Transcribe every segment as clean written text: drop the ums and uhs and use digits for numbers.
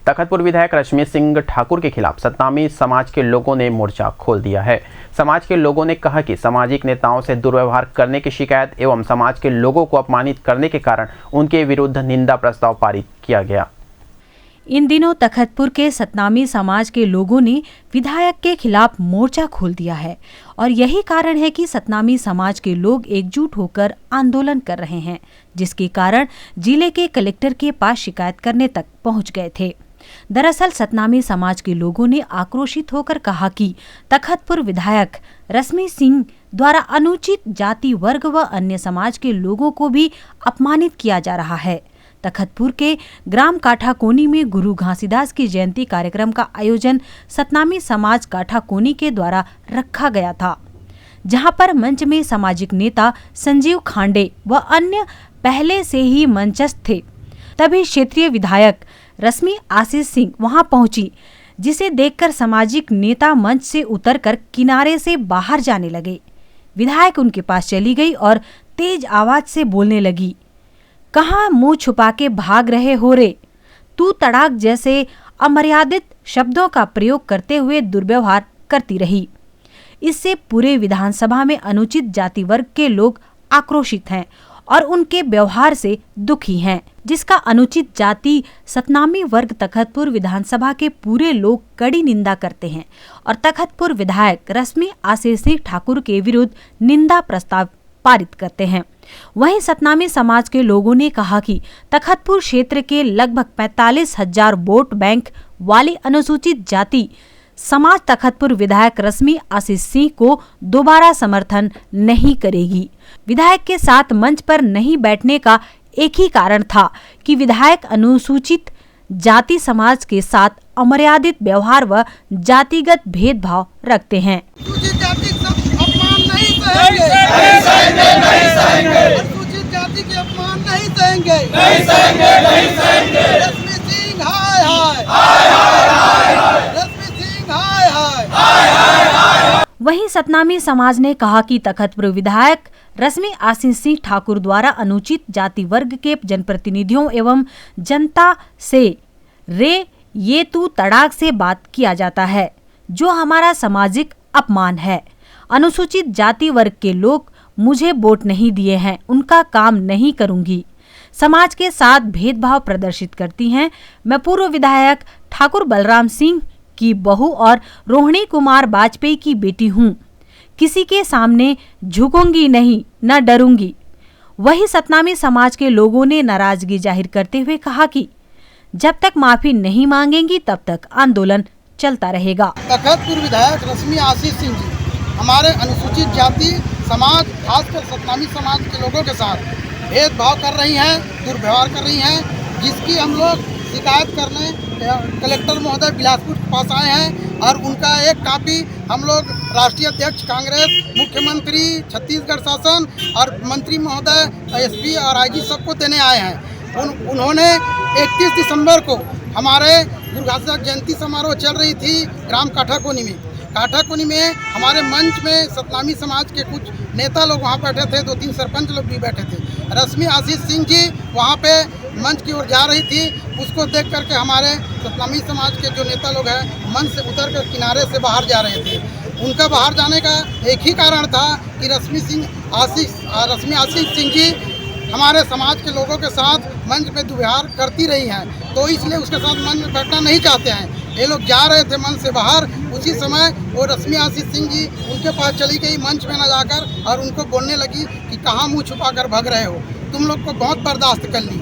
तखतपुर विधायक रश्मि सिंह ठाकुर के खिलाफ सतनामी समाज के लोगों ने मोर्चा खोल दिया है। समाज के लोगों ने कहा कि सामाजिक नेताओं से दुर्व्यवहार करने की शिकायत एवं समाज के लोगों को अपमानित करने के कारण उनके विरुद्ध निंदा प्रस्ताव पारित किया गया। इन दिनों तखतपुर के सतनामी समाज के लोगों ने विधायक के खिलाफ मोर्चा खोल दिया है और यही कारण है कि सतनामी समाज के लोग एकजुट होकर आंदोलन कर रहे हैं, जिसके कारण जिले के कलेक्टर के पास शिकायत करने तक पहुंच गए थे। दरअसल सतनामी समाज के लोगों ने आक्रोशित होकर कहा कि तखतपुर विधायक रश्मि सिंह द्वारा अनुचित जाति वर्ग व अन्य समाज के लोगों को भी अपमानित किया जा रहा है। तखतपुर के ग्राम काठाकोनी में गुरु घासीदास की जयंती कार्यक्रम का आयोजन सतनामी समाज काठाकोनी के द्वारा रखा गया था, जहां पर मंच में सामाजिक नेता संजीव खांडे व अन्य पहले से ही मंचस्थ थे। तभी क्षेत्रीय विधायक रश्मि आशीष सिंह वहां पहुंची, जिसे देखकर सामाजिक नेता मंच से उतरकर किनारे से बाहर जाने लगे। विधायक उनके पास चली गई और तेज आवाज से बोलने लगी, कहाँ मुंह छुपा के भाग रहे हो रे? तू तड़ाक जैसे अमर्यादित शब्दों का प्रयोग करते हुए दुर्व्यवहार करती रही। इससे पूरे विधानसभा में अनुचित जाति वर्ग के लोग आक्रोशित हैं और उनके व्यवहार से दुखी हैं, जिसका अनुचित जाति सतनामी वर्ग तखतपुर विधानसभा के पूरे लोग कड़ी निंदा करते हैं और तखतपुर विधायक रश्मि आशीष सिंह ठाकुर के विरुद्ध निंदा प्रस्ताव पारित करते हैं। वहीं सतनामी समाज के लोगों ने कहा कि तखतपुर क्षेत्र के लगभग 45,000 वोट बैंक वाली अनुसूचित जाति समाज तखतपुर विधायक रश्मि आशीष सिंह को दोबारा समर्थन नहीं करेगी। विधायक के साथ मंच पर नहीं बैठने का एक ही कारण था कि विधायक अनुसूचित जाति समाज के साथ अमर्यादित व्यवहार व जातिगत भेदभाव रखते हैं। अनुसूचित जाति के अपमान नहीं सहेंगे, नहीं सहेंगे, नहीं सहेंगे। रश्मि सिंह हाय हाय, हाय हाय हाय, रश्मि सिंह हाय हाय, हाय हाय हाय। वहीं सतनामी समाज ने कहा कि तखतपुर विधायक रश्मि आशीष सिंह ठाकुर द्वारा अनुचित जाति वर्ग के जनप्रतिनिधियों एवं जनता से रे ये तू तड़ाक से बात किया जाता है, जो हमारा सामाजिक अपमान है। अनुसूचित जाति वर्ग के लोग मुझे वोट नहीं दिए हैं, उनका काम नहीं करूंगी। समाज के साथ भेदभाव प्रदर्शित करती हैं। मैं पूर्व विधायक ठाकुर बलराम सिंह की बहू और रोहिणी कुमार वाजपेयी की बेटी हूँ। किसी के सामने झुकूंगी नहीं, न डरूंगी। वही सतनामी समाज के लोगों ने नाराजगी जाहिर करते हुए कहा कि जब तक माफी नहीं मांगेंगी तब तक आंदोलन चलता रहेगा। तखतपुर विधायक रश्मि आशीष सिंह जी हमारे अनुसूचित जाति समाज, खासकर सतनामी समाज के लोगों के साथ भेदभाव कर रही हैं, दुर्व्यवहार कर रही हैं, जिसकी हम लोग शिकायत करने कलेक्टर महोदय बिलासपुर के पास आए हैं और उनका एक कापी हम लोग राष्ट्रीय अध्यक्ष कांग्रेस, मुख्यमंत्री, छत्तीसगढ़ शासन और मंत्री महोदय, एसपी और आईजी सबको देने आए हैं। उन्होंने 31 दिसंबर को हमारे गुरु घासीदास जयंती समारोह चल रही थी ग्राम काठाकोनी में हमारे मंच में सतनामी समाज के कुछ नेता लोग वहाँ बैठे थे, 2-3 सरपंच लोग भी बैठे थे। रश्मि आशीष सिंह जी वहाँ पे मंच की ओर जा रही थी, उसको देख करके हमारे सतनामी समाज के जो नेता लोग हैं मंच से उतर कर किनारे से बाहर जा रहे थे। उनका बाहर जाने का एक ही कारण था कि रश्मि आशीष सिंह जी हमारे समाज के लोगों के साथ मंच में दुर्व्यवहार करती रही हैं, तो इसलिए उसके साथ मंच में बैठना नहीं चाहते हैं। ये लोग जा रहे थे मंच से बाहर, उसी समय वो रश्मि आशीष सिंह जी उनके पास चली गई मंच में न जाकर और उनको बोलने लगी कि कहाँ मुंह छुपा कर भाग रहे हो, तुम लोग को बहुत बर्दाश्त कर ली,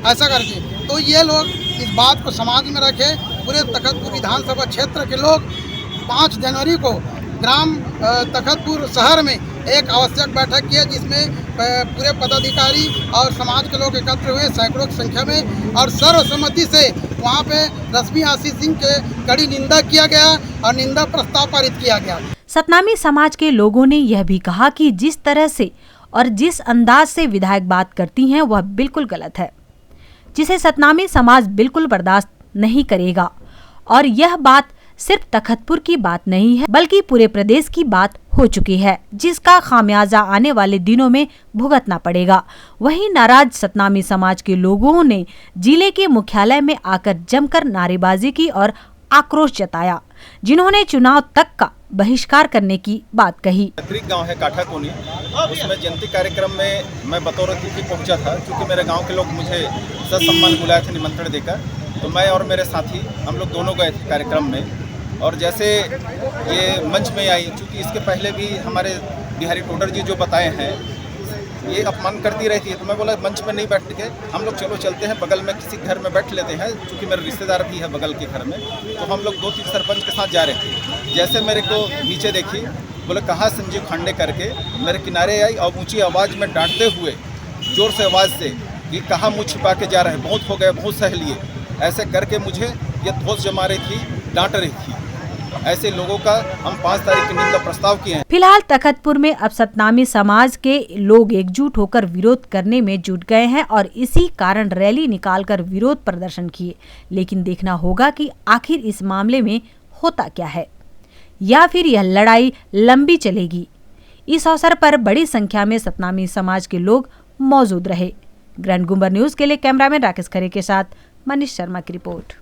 ऐसा करके। तो ये लोग इस बात को समाज में रखे। पूरे तखतपुर विधानसभा क्षेत्र के लोग 5 जनवरी को ग्राम तखतपुर शहर में एक आवश्यक बैठक की है, जिसमें पूरे पदाधिकारी और समाज के लोग एकत्र हुए सैकड़ों की संख्या में, और सर्वसम्मति से वहाँ पे रश्मि आशीष सिंह के कड़ी निंदा किया गया और निंदा प्रस्ताव पारित किया गया। सतनामी समाज के लोगों ने यह भी कहा कि जिस तरह से और जिस अंदाज से विधायक बात करती हैं वह बिल्कुल गलत है, जिसे सतनामी समाज बिल्कुल बर्दाश्त नहीं करेगा और यह बात सिर्फ तखतपुर की बात नहीं है बल्कि पूरे प्रदेश की बात हो चुकी है, जिसका खामियाजा आने वाले दिनों में भुगतना पड़ेगा। वहीं नाराज सतनामी समाज के लोगों ने जिले के मुख्यालय में आकर जमकर नारेबाजी की और आक्रोश जताया, जिन्होंने चुनाव तक का बहिष्कार करने की बात कही। गांव है काठा कोनी, उसमें जयंती कार्यक्रम में मैं बतौर अतिथि पहुंचा था, क्योंकि मेरे गांव के लोग मुझे ससम्मान बुलाए थे निमंत्रण देकर। तो मैं और मेरे साथी हम लोग दोनों गए थे कार्यक्रम में। और जैसे ये मंच में आई, क्योंकि इसके पहले भी हमारे बिहारी टोडर जी जो बताए हैं ये अपमान करती रहती है, तो मैं बोला मंच में नहीं बैठ के हम लोग चलो चलते हैं बगल में किसी घर में बैठ लेते हैं, क्योंकि मेरे रिश्तेदार भी है बगल के घर में। तो हम लोग 2-3 सरपंच के साथ जा रहे थे। जैसे मेरे को नीचे देखी, बोले कहाँ संजीव खांडे करके मेरे किनारे आई और ऊंची आवाज़ में डांटते हुए जोर से आवाज़ से कि कहाँ मुँह छिपा के जा रहे हैं, बहुत हो गए, बहुत सह लिए, ऐसे करके मुझे ये धोस जमा रही थी, डांट रही थी। ऐसे लोगों का हम 5 तारीख के दिन का प्रस्ताव किए हैं। फिलहाल तखतपुर में अब सतनामी समाज के लोग एकजुट होकर विरोध करने में जुट गए हैं और इसी कारण रैली निकालकर विरोध प्रदर्शन किए। लेकिन देखना होगा कि आखिर इस मामले में होता क्या है, या फिर यह लड़ाई लंबी चलेगी। इस अवसर पर बड़ी संख्या में सतनामी समाज के लोग मौजूद रहे। ग्रैंड गुम्बर न्यूज के लिए कैमरामैन राकेश खरे के साथ मनीष शर्मा की रिपोर्ट।